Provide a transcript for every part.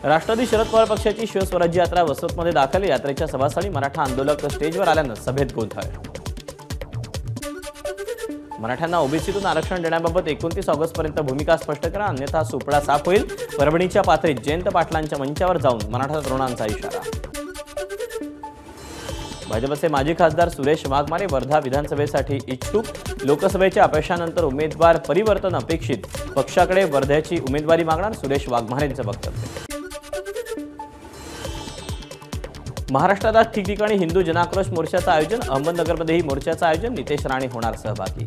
राष्ट्रवादी शरद पवार पक्षाची शिवस्वराज्य यात्रा वसमतमध्ये दाखल। यात्रेच्या सभास्थळी मराठा आंदोलक स्टेजवर आल्यानं सभेत गोंधळ। मराठ्यांना ओबीसीतून आरक्षण देण्याबाबत 29 ऑगस्टपर्यंत भूमिका स्पष्ट करा, अन्यथा सुपडा साफ होईल। परभणीच्या पाथरीत जयंत पाटलांच्या मंचावर जाऊन मराठा तरुणांचा इशारा। भाजपचे माजी खासदार सुरेश वाघमारे वर्धा विधानसभेसाठी इच्छुक। लोकसभेच्या अपयशानंतर उमेदवार परिवर्तन अपेक्षित, पक्षाकडे वर्ध्याची उमेदवारी मागणार सुरेश वाघमारेंचं वक्तव्य। महाराष्ट्रात आज ठिकठिकाणी हिंदू जनाक्रोश मोर्चाचं आयोजन। अहमदनगरमध्येही मोर्चाचं आयोजन, नितेश राणे होणार सहभागी।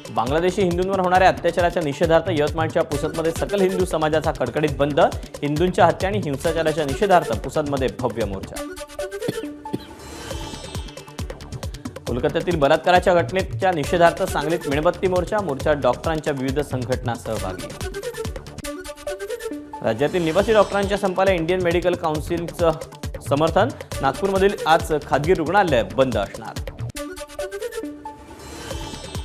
बांगलादेशी हिंदूंवर होणाऱ्या अत्याचाराच्या निषेधार्थ यवतमाळच्या पुसदमध्ये सकल हिंदू समाजाचा कडकडीत बंद। हिंदूंच्या हत्या आणि हिंसाचाराच्या निषेधार्थ पुसदमध्ये भव्य मोर्चा। कोलकात्यातील बलात्काराच्या घटनेच्या निषेधार्थ सांगलीत मेणबत्ती मोर्चा। मोर्चात डॉक्टरांच्या विविध संघटना सहभागी। राज्यातील निवासी डॉक्टरांच्या संपाला इंडियन मेडिकल काउन्सिलचं समर्थन। नागपूरमधील आज खासगी रुग्णालय बंद असणार।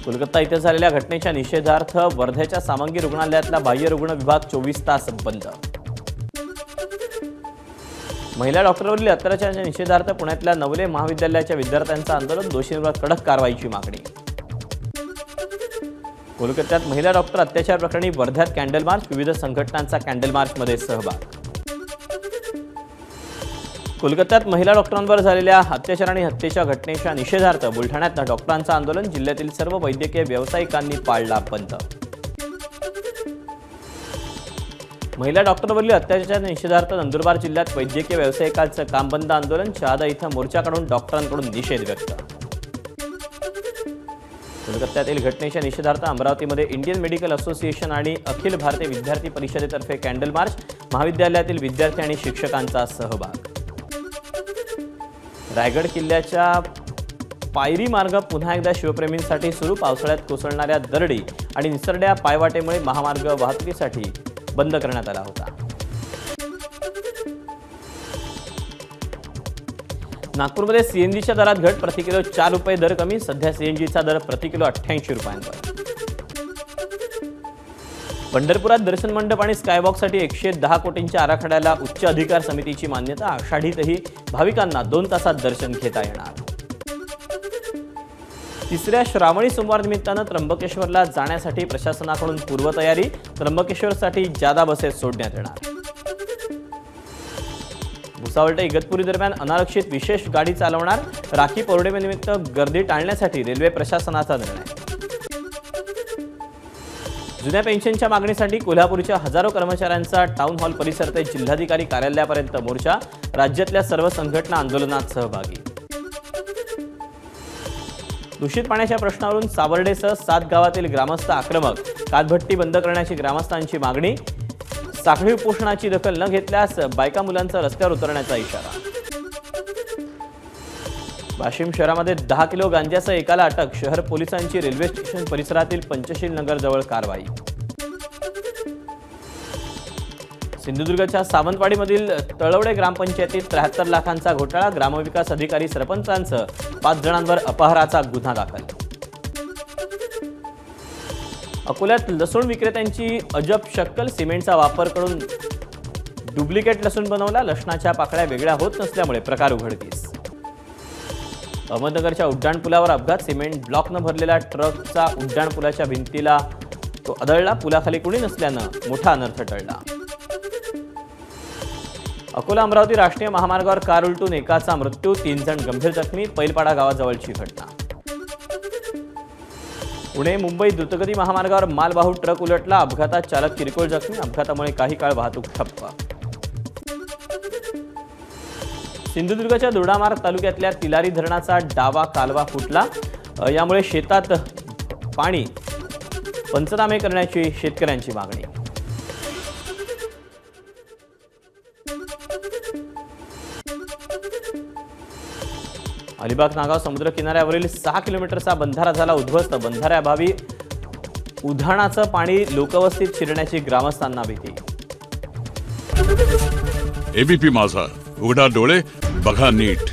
कोलकाता इथे झालेल्या घटनेच्या निषेधार्थ वर्ध्याच्या सामंगी रुग्णालयातला बाह्य रुग्ण विभाग 24 तास बंद। महिला डॉक्टरवरील अत्याचाराच्या निषेधार्थ पुण्यातल्या नवले महाविद्यालयाच्या विद्यार्थ्यांचं आंदोलन। दोषींवर कडक कारवाईची मागणी। कोलकात्यात महिला डॉक्टर अत्याचार प्रकरणी वर्ध्यात कॅन्डल मार्च। विविध संघटनांचा कॅन्डल मार्चमध्ये सहभाग। कोलकात्यात महिला डॉक्टरांवर झालेल्या अत्याचार आणि हत्येच्या घटनेच्या निषेधार्थ बुलढाण्यात डॉक्टरांचं आंदोलन। जिल्ह्यातील सर्व वैद्यकीय व्यावसायिकांनी पाळला बंद। महिला डॉक्टरवरील अत्याचाराच्या निषेधार्थ नंदुरबार जिल्ह्यात वैद्यकीय व्यावसायिकांचं काम बंद आंदोलन। शहादा इथं मोर्चा काढून डॉक्टरांकडून निषेध व्यक्त। कोलकात्यातील घटनेच्या निषेधार्थ अमरावतीमध्ये इंडियन मेडिकल असोसिएशन आणि अखिल भारतीय विद्यार्थी परिषदेतर्फे कॅन्डल मार्च। महाविद्यालयातील विद्यार्थी आणि शिक्षकांचा सहभाग। रायगड किल्ल्याच्या पायरी मार्ग पुन्हा एकदा शिवप्रेमींसाठी सुरू। पावसाळ्यात कोसळणाऱ्या दरडी आणि निसरड्या पायवाटेमुळे महामार्ग वाहतुकीसाठी बंद करण्यात आला होता। नागपूरमध्ये सीएनजीच्या दरात घट। प्रति किलो 4 रुपये दर कमी। सध्या सीएनजीचा दर प्रति किलो 88 रुपयांवर। पंढरपुरात दर्शन मंडप आणि स्कायवॉकसाठी 110 कोटींच्या आराखड्याला उच्च अधिकार समितीची मान्यता। आषाढीतही भाविकांना 2 तासात दर्शन घेता येणार। तिसऱ्या श्रावणी सोमवार निमित्तानं त्र्यंबकेश्वरला जाण्यासाठी प्रशासनाकडून पूर्वतयारी। त्र्यंबकेश्वरसाठी जादा बसेस सोडण्यात येणार। भुसावळ ते इगतपुरी दरम्यान अनारक्षित विशेष गाडी चालवणार। राखी पौर्णिमेनिमित्त गर्दी टाळण्यासाठी रेल्वे प्रशासनाचा निर्णय। जुन्या पेन्शनच्या मागणीसाठी कोल्हापूरच्या हजारो कर्मचाऱ्यांचा टाउन हॉल परिसर ते जिल्हाधिकारी कार्यालयापर्यंत मोर्चा। राज्यातल्या सर्व संघटना आंदोलनात सहभागी। दूषित पाण्याच्या प्रश्नावरून सावर्डेसह 7 गावातील ग्रामस्थ आक्रमक। कातभट्टी बंद करण्याची ग्रामस्थांची मागणी। साखळी उपोषणाची दखल न घेतल्यास बायका मुलांचा रस्त्यावर उतरण्याचा इशारा। वाशिम शहरामध्ये 10 किलो गांजासह एकाला अटक। शहर पोलिसांची रेल्वे स्टेशन परिसरातील पंचशील नगर जवळ कारवाई। सिंधुदुर्गच्या सावंतवाडीमधील तळवडे ग्रामपंचायतीत 73 लाखांचा घोटाळा। ग्रामविकास अधिकारी सरपंचांसह 5 जणांवर अपहाराचा गुन्हा दाखल। अकोल्यात लसूण विक्रेत्यांची अजब शक्कल। सिमेंटचा वापर करून डुप्लिकेट लसूण बनवला। लसणाच्या पाकळ्या वेगळ्या होत नसल्यामुळे प्रकार उघडकीस। अहमदनगरच्या उड्डाणपुलावर अपघात। सिमेंट ब्लॉकनं भरलेला ट्रकचा उड्डाणपुलाच्या भिंतीला आदळला। पुलाखाली कुणी नसल्यानं मोठा अनर्थ टळला। अकोला अमरावती राष्ट्रीय महामार्गावर कार उलटून एकाचा मृत्यू, 3 जण गंभीर जखमी। पैलपाडा गावाजवळची घटना। पुणे मुंबई द्रुतगती महामार्गावर मालवाहू ट्रक उलटला। अपघातात चालक किरकोळ जखमी। अपघातामुळे काही काळ वाहतूक ठप्प। सिंधुदुर्गच्या दोडामार्ग तालुक्यातल्या तिलारी धरणाचा डावा कालवा फुटला। यामुळे शेतात पाणी पंचनामे करण्याची शेतकऱ्यांची मागणी। अलिबाग नागाव समुद्र किनाऱ्यावरील 6 किलोमीटरचा बंधारा झाला उद्ध्वस्त। बंधाऱ्याअभावी उधाणाचं पाणी लोकवस्तीत शिरण्याची ग्रामस्थांना भीती। एबीपी माझा, उघडा डोळे बघा नीट।